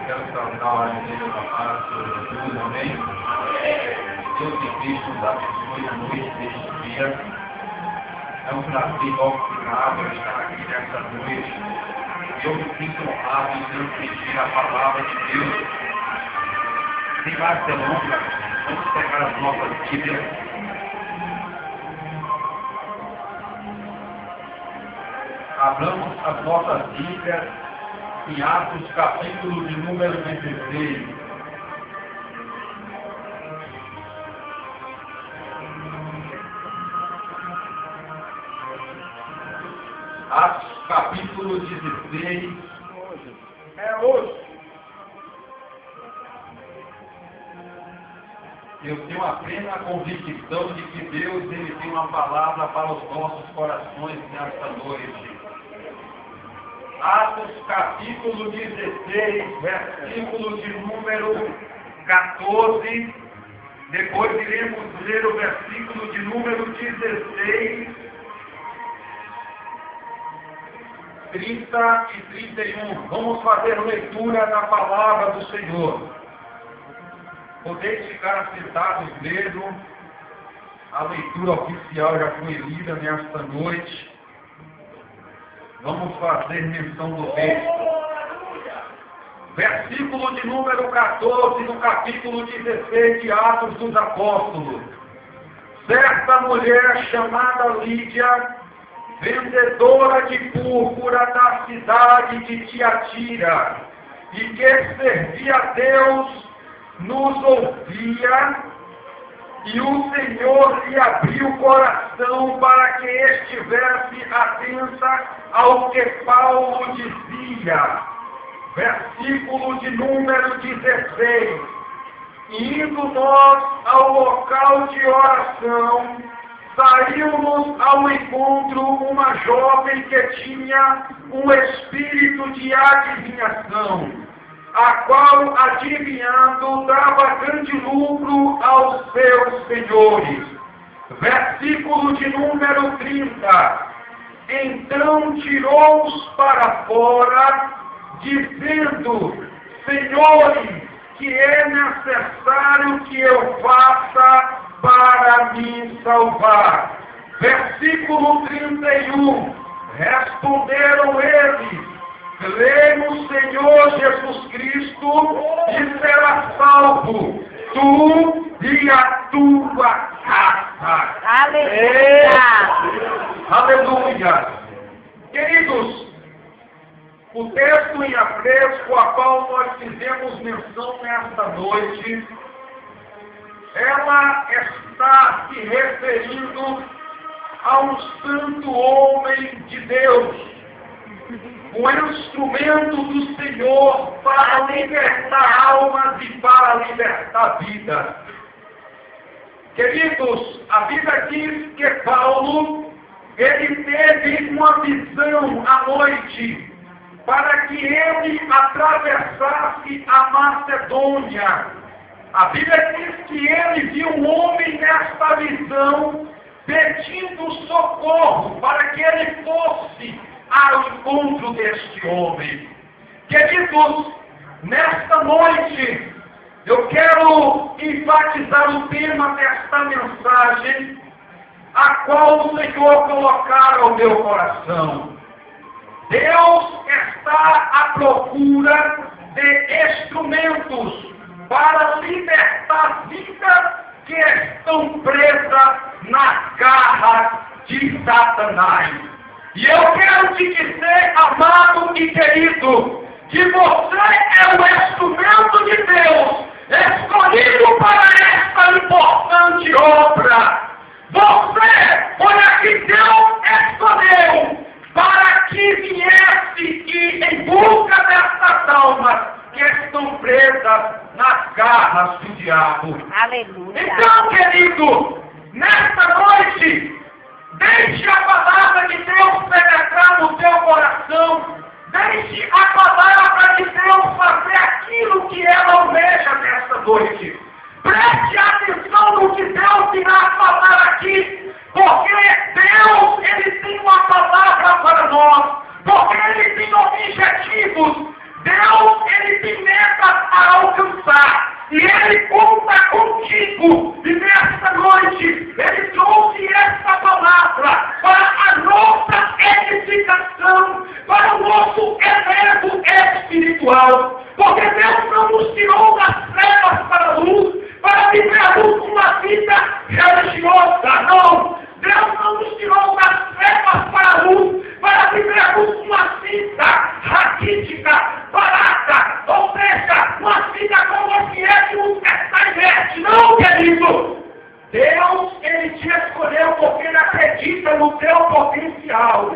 Quero tratar a hora de falar sobre Jesus, amém? Deus de Cristo nos abençoe a noite deste dia. É um prazer oportunável estar aqui nessa noite. Eu me sinto honrado em transmitir a palavra de Deus. Sem mais delongas, vamos pegar as nossas Bíblias. Abramos as nossas Bíblias em Atos, capítulo de número 16. Atos, capítulo 16. É hoje. Eu tenho a plena convicção de que Deus ele tem uma palavra para os nossos corações nesta noite. Atos, capítulo 16, versículo de número 14. Depois iremos ler o versículo de número 16, 30 e 31. Vamos fazer leitura da palavra do Senhor. Podeis ficar assentados mesmo. A leitura oficial já foi lida nesta noite. Vamos fazer menção do texto. Versículo de número 14, no capítulo 16 de Atos dos Apóstolos. Certa mulher chamada Lídia, vendedora de púrpura da cidade de Tiatira, e que servia a Deus, nos ouvia, e o Senhor lhe abriu o coração para que estivesse atenta ao que Paulo dizia. Versículo de número 16. Indo nós ao local de oração, saiu-nos ao encontro uma jovem que tinha um espírito de adivinhação, a qual, adivinhando, dava grande lucro aos seus senhores. Versículo de número 30. Então tirou-os para fora, dizendo: Senhores, que é necessário que eu faça para me salvar? Versículo 31. Responderam eles: crê no Senhor Jesus Cristo e será salvo, tu e a tua casa. Aleluia! Aleluia! Queridos, o texto em hebreu a qual nós fizemos menção nesta noite, ela está se referindo a um santo homem de Deus, um instrumento do Senhor para libertar almas e para libertar vidas. Queridos, a Bíblia diz que Paulo, ele teve uma visão à noite, para que ele atravessasse a Macedônia. A Bíblia diz que ele viu um homem nesta visão, pedindo socorro, para que ele fosse ao encontro deste homem. Queridos, nesta noite, eu quero enfatizar o tema desta mensagem, a qual o Senhor colocar ao meu coração. Deus está à procura de instrumentos para libertar vidas que estão presas nas garras de Satanás. E eu quero te dizer, amado e querido, que você é o instrumento de Deus, escolhido para esta importante obra. Você foi a que Deus escolheu para que viesse e em busca dessas almas que estão presas nas garras do diabo. Aleluia! Então, querido, nesta noite, deixe a palavra de Deus penetrar no teu coração. Deixe a palavra de Deus fazer aquilo que ela almeja nesta noite. Preste atenção no que Deus irá falar aqui, porque Deus, ele tem uma palavra para nós, porque ele tem objetivos. Deus, ele tem meta espiritual. Porque Deus não nos tirou das trevas para a luz, para vivermos uma vida religiosa. Não! Deus não nos tirou das trevas para a luz, para vivermos uma vida raquítica, barata, ou seja, uma vida como se éssemos esta inerte. Não, querido! Deus, Ele te escolheu porque Ele acredita no teu potencial.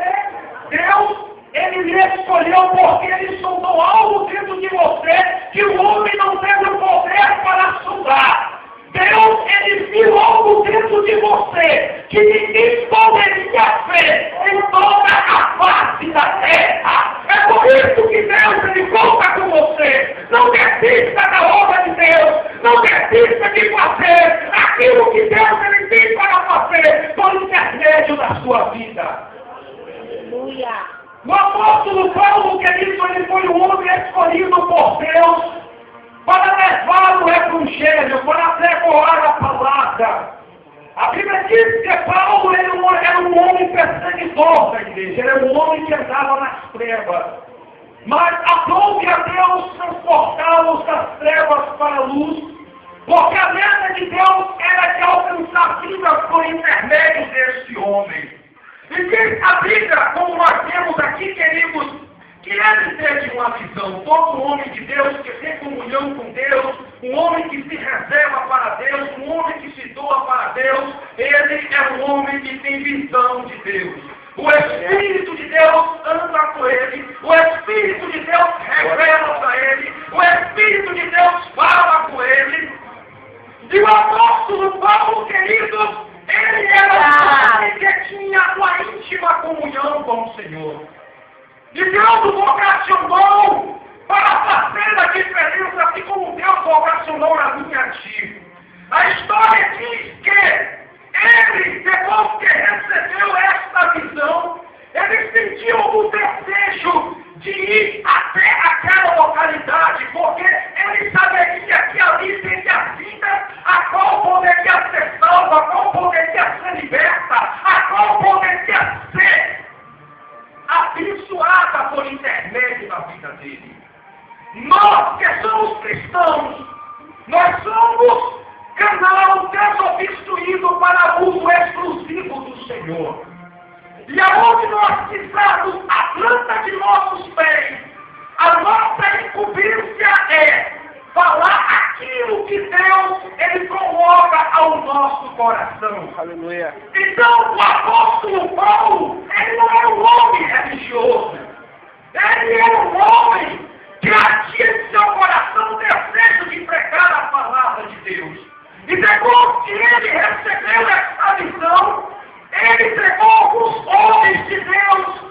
Deus, Ele lhe escolheu porque Ele sondou algo dentro de você que o homem não teve o poder para sondar. Deus, Ele viu algo dentro de você que ninguém poderia ver em toda a face da terra. É por isso que Deus, Ele conta com você. Não desista da obra de Deus. Não desista de fazer aquilo que Deus, Ele tem para fazer por intermédio da sua vida. Aleluia. O apóstolo Paulo, querido, ele foi o homem escolhido por Deus para levar o evangelho, para pregoar a palavra. A Bíblia diz que Paulo era um homem perseguidor da igreja, era um homem que andava nas trevas. Mas aprove a Deus transportá-los das trevas para a luz, porque a meta de Deus era de alcançar vidas por intermédio deste homem. E diz a Bíblia, como nós temos aqui, queridos, que ele teve uma visão. Todo homem de Deus que tem comunhão com Deus, um homem que se reserva para Deus, um homem que se doa para Deus, ele é um homem que tem visão de Deus. O Espírito de Deus anda com ele, o Espírito de Deus revela para ele, o Espírito de Deus fala com ele. E o apóstolo Paulo, queridos, ele era um homem que tinha uma íntima comunhão com o Senhor. E Deus o vocacionou para fazer a diferença, assim como Deus vocacionou na minha tia. A história diz que ele, depois que recebeu esta visão, ele sentiu o desejo de ir até aquela localidade, porque ele saberia que ali teria vida, a qual poderia ser salva, a qual poderia ser liberta, a qual poderia ser abençoada por intermédio da vida dele. Nós que somos cristãos, nós somos canal desobstruído para uso exclusivo do Senhor. E aonde nós pisarmos a planta de nossos pés, a nossa incumbência é falar aquilo que Deus, Ele coloca ao nosso coração. Aleluia. Então, o apóstolo Paulo, ele não é um homem religioso. Ele é um homem que tinha em seu coração o desejo de pregar a palavra de Deus. E depois que ele recebeu essa visão, ele entregou para os homens de Deus.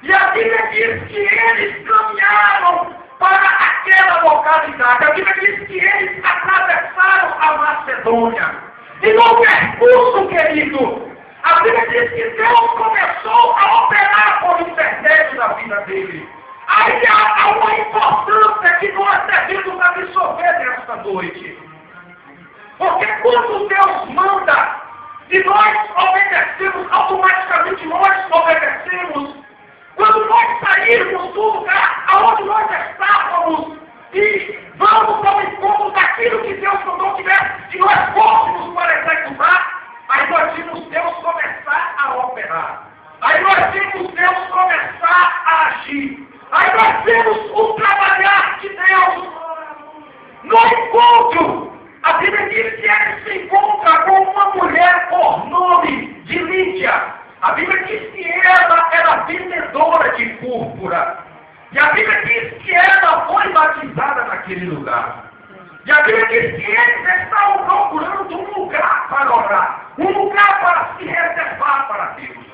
E a Bíblia diz que eles caminharam para aquela localidade. A Bíblia diz que eles atravessaram a Macedônia. E no percurso, querido, a Bíblia diz que Deus começou a operar por intermédio da vida dele. Aí há uma importância que nós devemos absorver nesta noite. Porque quando Deus manda e nós obedecemos, automaticamente nós obedecemos. Quando nós sairmos do lugar aonde nós estávamos e vamos ao encontro daquilo que Deus mandou que nós fôssemos para executar, aí nós vimos Deus começar a operar. Aí nós vimos Deus começar a agir. Aí nós vemos o trabalhar de Deus no encontro. A Bíblia diz que ele se encontra com uma mulher por nome de Lídia. A Bíblia diz que ela era vendedora de púrpura. E a Bíblia diz que ela foi batizada naquele lugar. E a Bíblia diz que eles estavam procurando um lugar para orar. Um lugar para se reservar para Deus.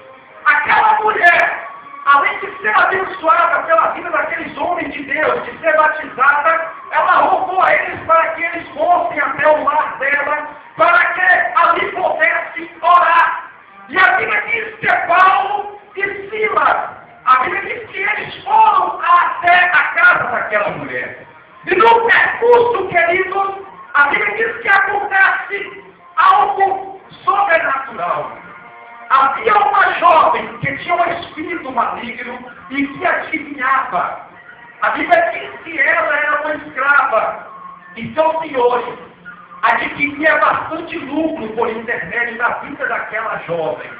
Aquela mulher, além de ser abençoada pela vida daqueles homens de Deus, de ser batizada, ela rogou a eles para que eles fossem até o lar dela, para que ali pudessem orar. E a Bíblia diz que Paulo e Silas, a Bíblia diz que eles foram até a casa daquela mulher. E no percurso, queridos, a Bíblia diz que acontece algo sobrenatural. Havia uma jovem que tinha um espírito maligno e que adivinhava. A Bíblia diz que ela era uma escrava e seus senhores adquiria bastante lucro por intermédio da vida daquela jovem,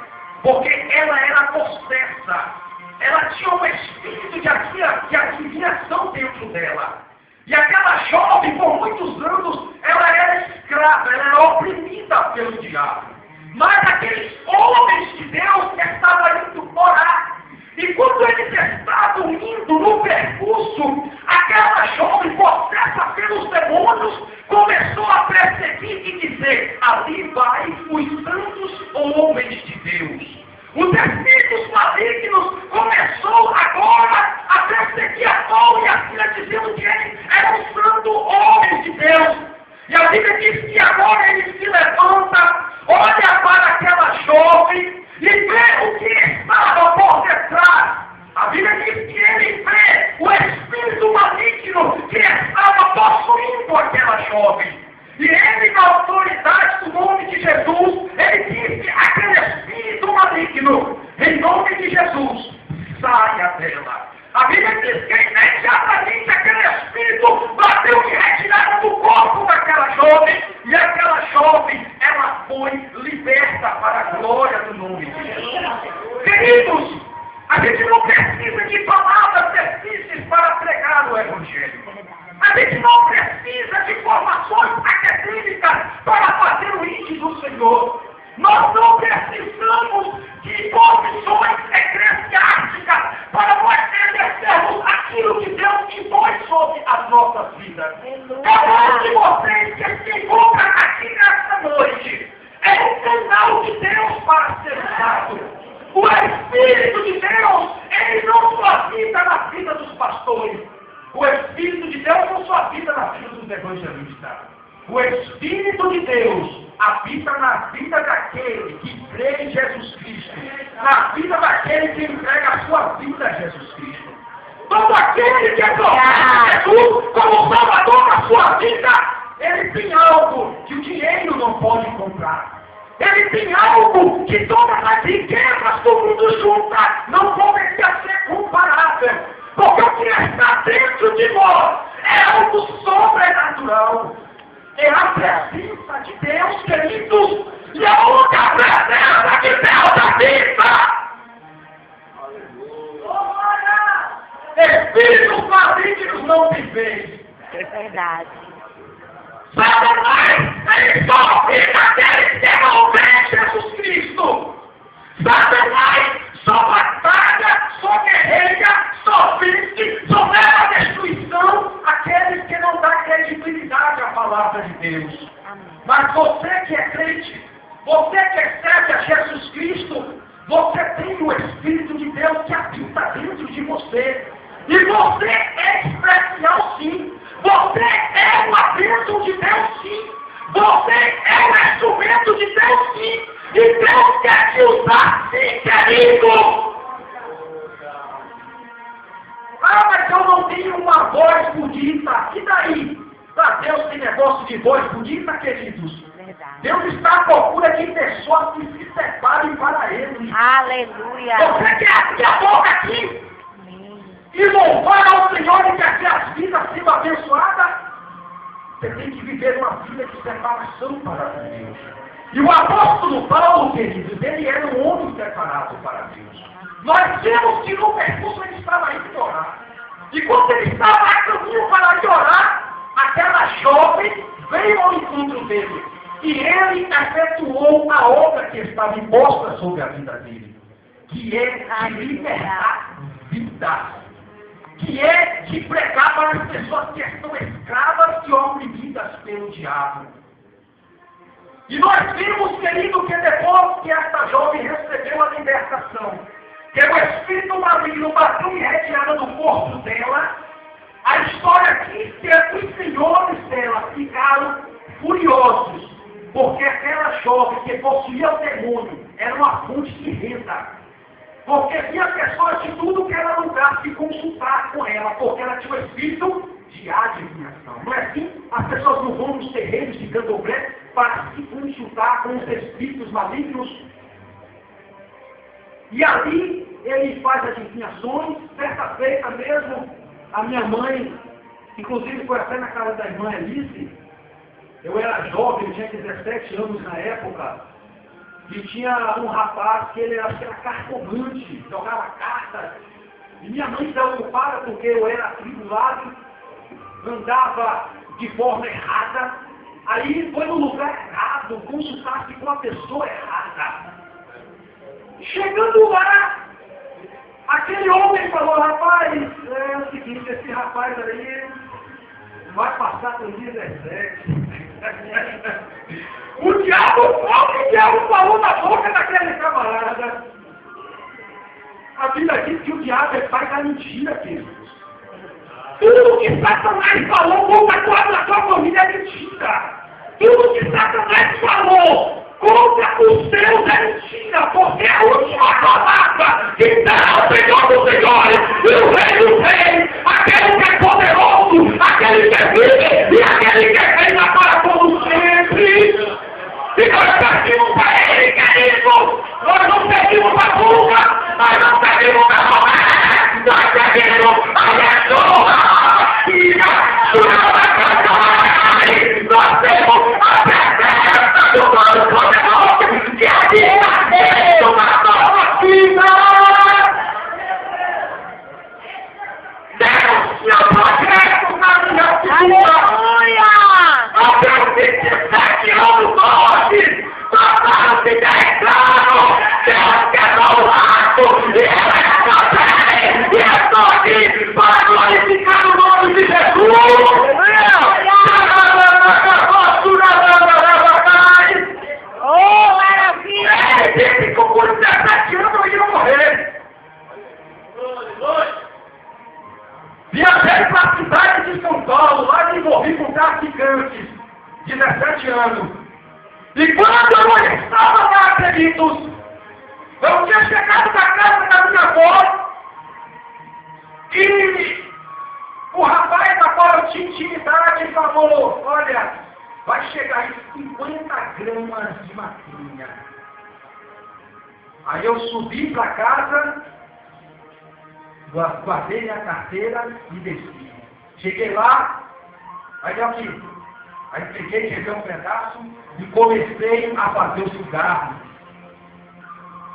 porque ela era possessa, ela tinha um espírito de adivinhação dentro dela. E aquela jovem, por muitos anos, ela era escrava, ela era oprimida pelo diabo. Mas aqueles homens de Deus estavam indo orar. E quando eles estavam indo no percurso, aquela jovem, possessa pelos demônios, começou a perseguir e dizer: ali vai os santos homens de Deus. Os espíritos malignos começou agora a perseguir a Paulo e a Sila, dizendo que eles eram santos homens de Deus. E a Bíblia diz que agora ele se levanta, olha para aquela jovem e vê o que estava por detrás. A Bíblia diz que ele vê o espírito maligno que estava possuindo aquela jovem. E ele, na autoridade do nome de Jesus, ele disse aquele espírito maligno, em nome de Jesus, saia dela. A Bíblia diz que imediatamente aquele espírito bateu de retirada do corpo daquela jovem, e aquela jovem, ela foi liberta para a glória do nome de Jesus. Queridos, a gente não precisa de palavras difíceis para pregar o Evangelho. A gente não precisa de informações acadêmicas para fazer o íntimo do Senhor. Nós não precisamos de profissões eclesiásticas para nós exercermos aquilo que Deus impõe sobre as nossas vidas. Cada um de vocês que se encontra aqui nesta noite é um canal de Deus para ser usado. O Espírito de Deus, ele não só habita na vida dos pastores. O Espírito de Deus não só habita na vida dos evangelistas. O Espírito de Deus habita na vida daquele que crê em Jesus Cristo. Na vida daquele que entrega a sua vida a Jesus Cristo. Todo aquele que proclama Jesus como Salvador da sua vida, ele tem algo que o dinheiro não pode comprar. Ele tem algo que todas as riquezas do mundo juntas não podem ser comparável. Porque o que está dentro de nós é algo sobrenatural. É a presença de Deus, queridos, e a única presença de Deus habita. Espíritos malignos não te veem. É verdade. Satanás, ele só fica aqueles que não veem Jesus Cristo. Satanás só batalha, só guerreia, só vence, só leva a destruição aqueles que não dão credibilidade à palavra de Deus. Amém. Mas você que é crente, você que serve a Jesus Cristo, você tem o Espírito de Deus que habita dentro de você. E você é especial sim. Você é uma bênção de Deus sim. Você é um instrumento de Deus sim. E Deus quer te usar sim, querido. Ah, mas eu não tenho uma voz bonita. E daí? Para Deus tem negócio de voz bonita, queridos? Verdade. Deus está à procura de pessoas que se separem para Ele. Aleluia. Você quer abrir a boca aqui Amém. e louvar ao Senhor e quer ter as vidas sendo abençoadas? Você tem que viver uma vida de separação para Deus. E o apóstolo Paulo, queridos, ele era um homem separado para Deus. Nós temos que no percurso ele estava indo orar. E quando ele estava a caminho para ir orar, aquela jovem veio ao encontro dele. E ele efetuou a obra que estava imposta sobre a vida dele. Que é de libertar vidas. Que é de pregar para as pessoas que estão escravas e oprimidas pelo diabo. E nós vimos, querido, que depois que esta jovem recebeu a libertação, que o espírito maligno bateu em retirada do corpo dela, a história diz que os senhores dela ficaram furiosos, porque aquela jovem que possuía o demônio era uma fonte de renda. Porque vinha pessoas de tudo que era lugar se consultar com ela, porque ela tinha um espírito de adivinhação. Não é assim? As pessoas não vão nos terreiros de candomblé para se consultar com os espíritos malignos. E ali ele faz adivinhações. Certa feita mesmo, A minha mãe, inclusive foi até na casa da irmã Alice, eu era jovem, eu tinha 17 anos na época, e tinha um rapaz que ele era cartomante, jogava cartas, e minha mãe se ocupada porque eu era atribulado, andava de forma errada, aí foi no lugar errado, consultasse com a pessoa errada. Chegando lá, aquele homem falou, rapaz, é o seguinte, esse rapaz aí vai passar com 17. O diabo falou na boca daquele camarada. A Bíblia diz que o diabo é pai da mentira, queridos. Tudo que Satanás falou contra a sua família é mentira. Tudo que Satanás falou contra os seus é mentira, porque é a última palavra que dá o Senhor dos Senhores, e o Rei dos Reis, aquele que é poderoso, aquele que é vive e aquele que é reina para todos sempre. E nós pedimos para ele, querido, nós não pedimos a fuga, nós não pedimos a morrer, nós pedimos a pessoa. Nós temos a presença do Todo-Poderoso, que a vida é uma nova vida. Deus, meu projeto na minha vida. Aos meus 27 anos hoje, passaram-se 10 anos, Deus quebrou o laço, e ela é também, e eu estou aqui para glorificar o nome de Jesus. Oh, maravilha! Ele ficou por 17 anos e não morrer. Viajei para a cidade de São Paulo, lá me envolvi com traficantes, 17 anos. E quando eu estava lá, queridos, eu tinha chegado na casa da minha avó, e o rapaz da qual eu tinha intimidade falou, olha, vai chegar aí 50 gramas de maconha. Aí eu subi para casa, guardei minha carteira e desci. Cheguei lá, aí aqui, aí peguei um pedaço e comecei a fazer o cigarro.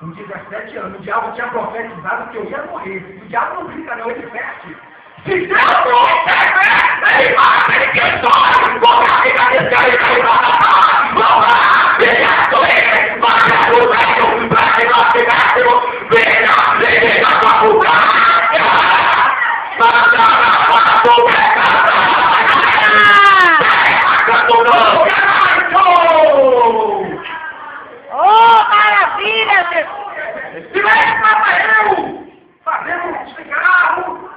Com 17 anos, o diabo tinha profetizado que eu ia morrer. O diabo não brinca não, ele veste. Se Deus não intervém, ele mata, ele questiona, como a vida desse cara, ele vai matar, ele adoece, mas é o velho, para que nós tivéssemos, venha a sua fugada, manda a sua pecada, Oh, maravilha, Jesus! E vai estava eu, fazendo um cigarro.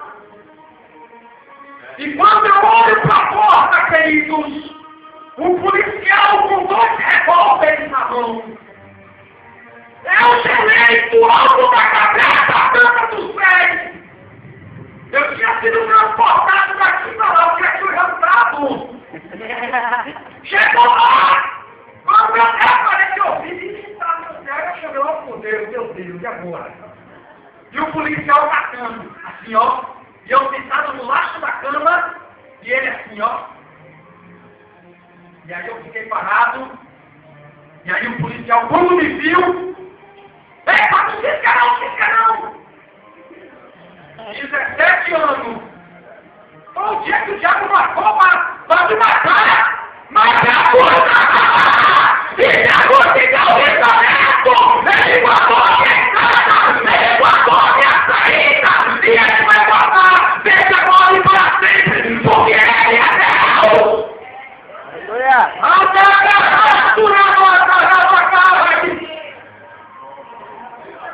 E quando eu olho para a porta, queridos, um policial com 2 revólveres na mão. Eu gelei do alto da cabeça a tampa dos pés. Eu tinha sido transportado daqui para lá, porque eu fui raptado. Chegou lá, quando eu falei que eu vi que estava no céu, eu cheguei ao poder, meu Deus, e agora? E o policial matando, assim ó, e eu sentado no laço da cama, e ele assim ó. E aí eu fiquei parado, e aí o policial, quando me viu, epa, não cisca não! 17 anos! Foi o dia que o diabo marcou para me matar! Mas agora, se agora não resolve, ele guardou a minha entrada, ele guardou a minha saída, e ele vai guardar, deixa agora e para sempre, porque ele é Deus!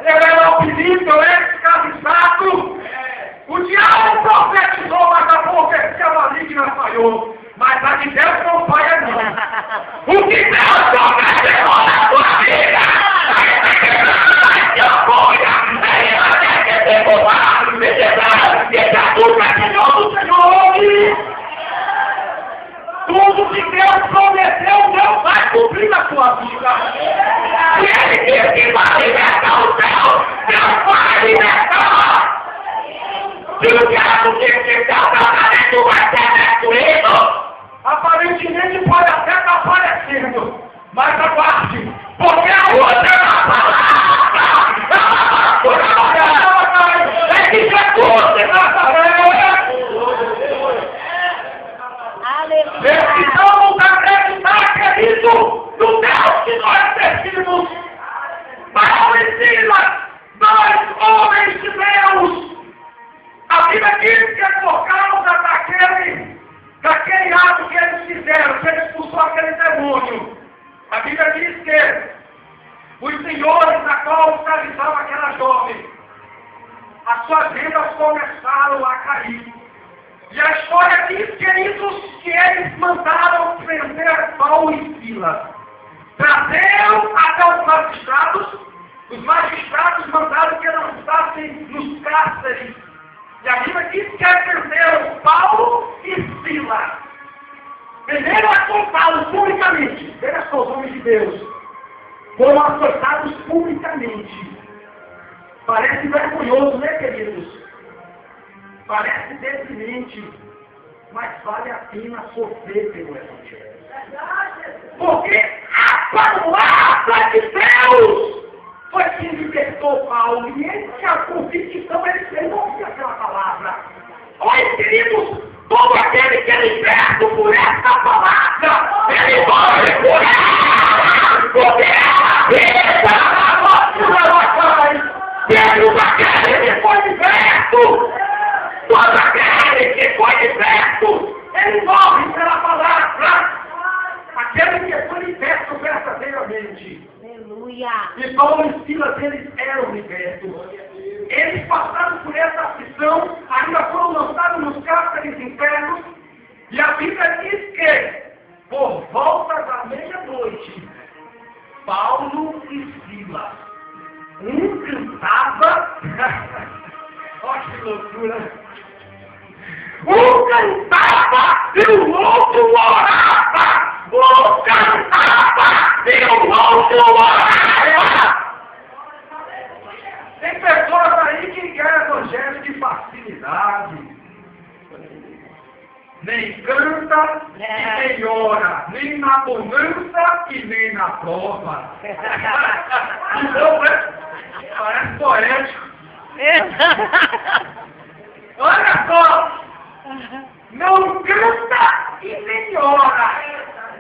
Ele era oprimível, escravizado. O diabo profetizou, mas a profecia maligna falhou. Mas a de Deus não falha, não. O que Deus profetizou na sua vida, vai te apoia, vai te derrubar, do Senhor. Tudo que Deus prometeu, Deus vai cumprir na sua vida. E Ele disse que vai libertar o céu, Deus vai libertar. Se o diabo quer que seu casamento vai ser destruído, aparentemente pode até estar aparecendo, mas aguarde, porque a outra é a palavra! É que Jesus precisamos acreditar, querido, no Deus que nós servimos. Paulo e Silas, dois homens de Deus. A Bíblia diz que é por causa daquele ato que eles fizeram, que ele expulsou aquele demônio. A Bíblia diz que os senhores na qual escravizavam aquela jovem, as suas vidas começaram a cair. E a história diz, queridos, que eles mandaram prender Paulo e Silas. Trazeram até os magistrados mandaram que lançassem nos cárceres. E a Bíblia diz que prenderam Paulo e Silas. Primeiro açoitados publicamente. Veja só, os homens de Deus. Foram açoitados publicamente. Parece vergonhoso, né, queridos? Parece deprimente, mas vale a pena sofrer pelo Evangelho. Porque a palavra de Deus foi quem libertou Paulo. E ele tinha convicção, ele não ouvia aquela palavra. Olha, queridos, todo aquele que é liberto por essa palavra, ele morre por ela, porque ela vida, a morte Deus aquele que foi liberto. Todo aquele que foi liberto, ele morre pela palavra. Aquele que foi liberto verdadeiramente. Aleluia. E Paulo e Silas, eles eram libertos. Eles passaram por essa aflição, ainda foram lançados nos cárceres internos. E a Bíblia diz que, por volta da meia-noite, Paulo e Silas, um cantava, olha que loucura, um cantava e o outro orava. Um cantava e o outro orava. Tem pessoas aí que querem evangelho de facilidade. Nem canta e nem ora. Nem na bonança e nem na prova. Então, parece poético. Olha só. Não canta e nem ora.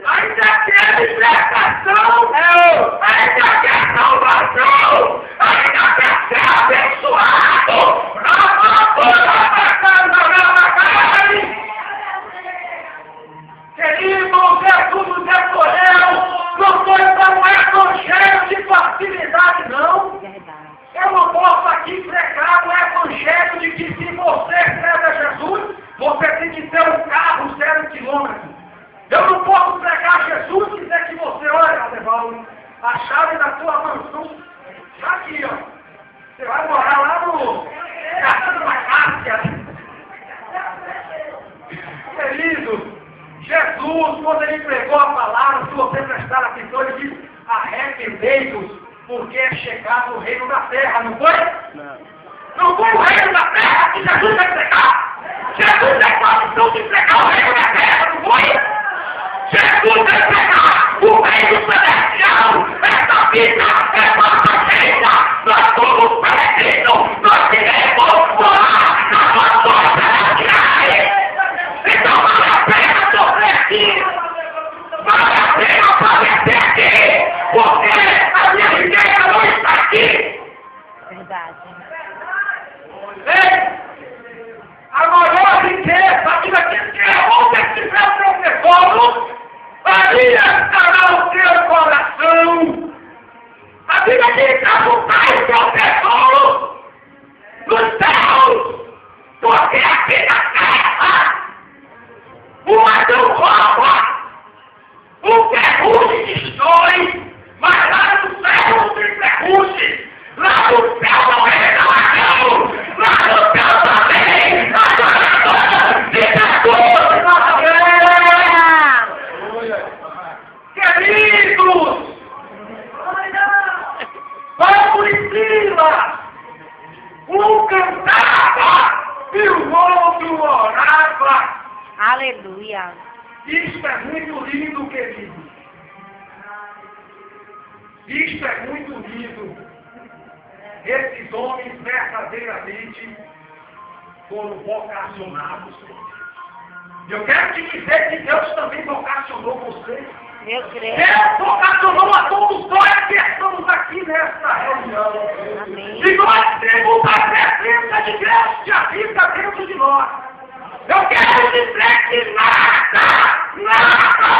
Ainda quer libertação, ainda quer salvação, ainda quer ser abençoado. Queridos, Jesus recorreu, não foi para um evangelho de facilidade, não. Eu não posso aqui pregar o evangelho de que se você serve a Jesus, você tem que ter um carro 0 km. Eu não posso pregar Jesus e dizer que você, olha, Adevaldo, a chave da tua mansão está aqui, ó. Você vai morar lá no Jardim da Cássia. Querido, Jesus, quando ele pregou a palavra, se você prestar atenção, ele disse, arrependei-vos, porque é chegado o reino da terra, não foi? Não foi o reino da terra que Jesus vai pregar. Jesus é a missão de pregar o reino da terra, não foi? Jesus vai pregar o reino celestial. Essa vida é nossa vida. Nós somos peregrinos. Nós queremos morar na nossa celestial. Então vale a pena sofrer aqui. Vale a pena padecer aqui. Porque a minha igreja não está aqui. Verdade. Ei, a maior riqueza, aquilo aqui que é onde tiver o seu tesouro, ali estará o seu coração. A Bíblia diz que apontar o seu tesouro nos céus, porque aqui na terra o ladrão rouba, o ferrugem destrói, mas lá Aleluia. Isto é muito lindo, querido. Isto é muito lindo. Esses homens verdadeiramente foram vocacionados. Eu quero te dizer que Deus também vocacionou vocês. Eu creio. Deus vocacionou a todos nós que estamos aqui nesta reunião. Amém. E nós temos a presença de Deus que habita dentro de nós. Eu quero dizer que nada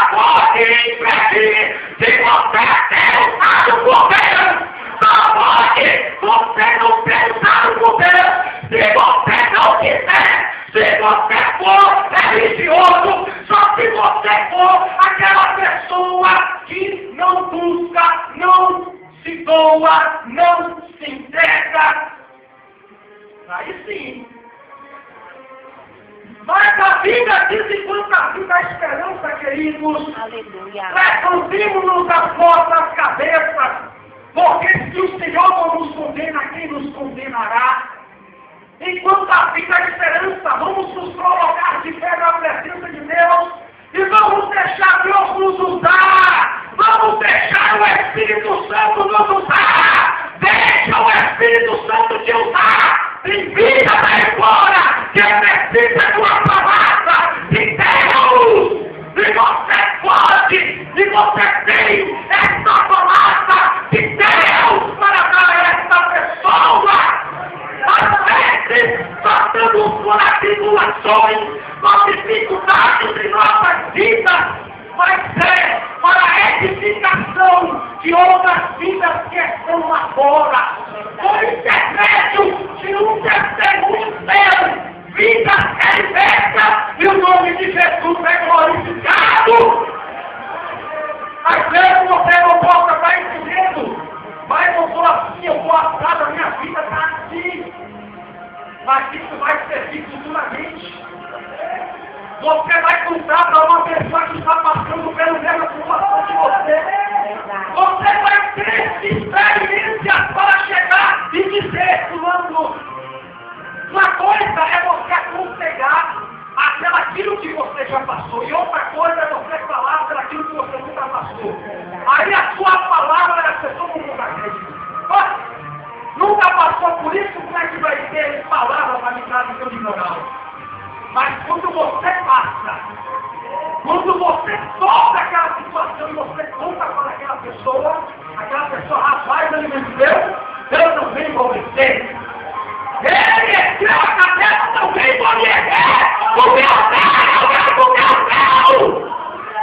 pode impedir de você ter usado o governo. Não pode você não ter usado o governo se você não quiser. Se você for religioso, só se você for aquela pessoa que não busca, não se doa, não se entrega. Aí sim. Mas a vida diz enquanto a vida a esperança, queridos. Aleluia. Levantemos-nos as nossas cabeças, porque se o Senhor não nos condena, quem nos condenará? Enquanto a vida a esperança, vamos nos colocar de pé na presença de Deus e vamos deixar Deus nos usar. Vamos deixar o Espírito Santo nos usar. Deixa o Espírito Santo te usar. Tem vida daí fora que precisa de uma palavra de Deus. E você pode, e você tem essa palavra de Deus para dar a essa pessoa. Às vezes, passamos por tribulações, por dificuldades em nossas vidas, mas é para a edificação de outras vidas que estão lá fora. Por intermédio de um testemunho seu, vidas é liberta e o nome de Jesus é glorificado. Às vezes você não pode estar entendendo, mas eu sou assim, eu vou assado, a minha vida está assim. Mas isso vai servir futuramente. Você vai contar para uma pessoa que está passando pela mesma situação que você. Você vai ter experiências para chegar e dizer, fulano, uma coisa é você aconselhar aquilo que você já passou, e outra coisa é você falar daquilo que você nunca passou. Aí a sua palavra, a pessoa não acredita. Nunca passou por isso, como é que vai ter palavra para me dar no seu ignorância? Mas quando você passa, quando você sofre aquela situação e você conta para aquela pessoa, rapaz, ele me deu, eu não venho obedecer. Ele entrou a cabeça, não venho obedecer. O meu Deus.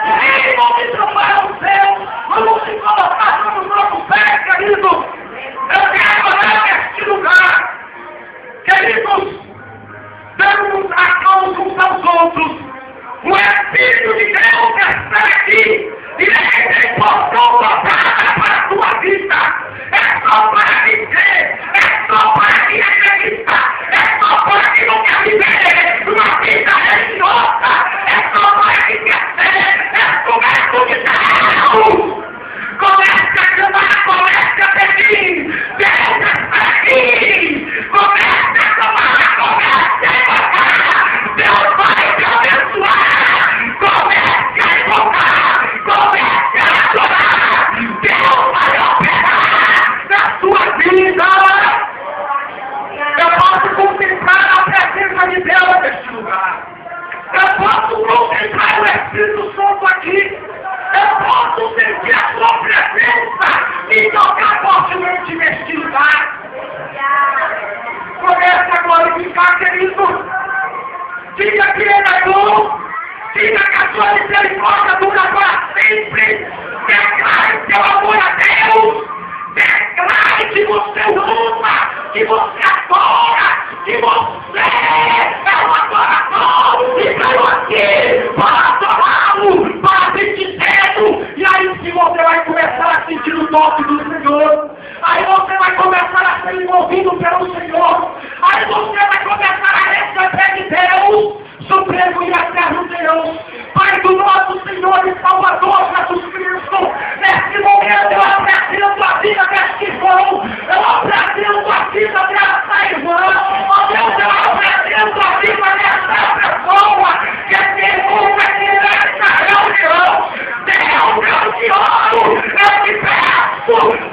Ele não me trabalha o seu. Vamos se colocar sobre o nosso pé, querido. Eu quero orar neste lugar. Queridos, damos a mão uns aos outros. O Espírito de Deus está aqui. E ele tem porção dobrada para a tua vida. É só para dizer, é só para te acreditar, é só para que não quer viver uma vida religiosa, é só para que quer ser começo de Deus. Comece a chamar, comece a pedir, Deus está aqui. Comece a chamar, comece a invocar, Deus vai te abençoar. Comece a invocar, comece a adorar, Deus vai operar na sua vida. Eu posso contemplar a presença de Deus neste lugar. Eu posso contemplar o Espírito Santo aqui. Eu posso sentir a sua presença e tocar fortemente neste lugar. Comece a glorificar, querido. Diga que Ele é bom. Diga que a sua misericórdia dura para sempre. Declare seu amor a Deus. Declare que você ama, que você adora, que você é um adorador e caiu aqui para adorá-lo, para bendizê-lo. E aí sim você vai começar a sentir o toque do Senhor. Aí você vai começar a ser envolvido pelo Senhor. Aí você vai começar a receber de Deus, supremo e eterno Deus, Pai do nosso Senhor e Salvador Jesus Cristo. Nesse momento eu apresento a vida deste irmão, eu apresento a vida dessa irmã, ó Deus, eu apresento a vida dessa pessoa que fogo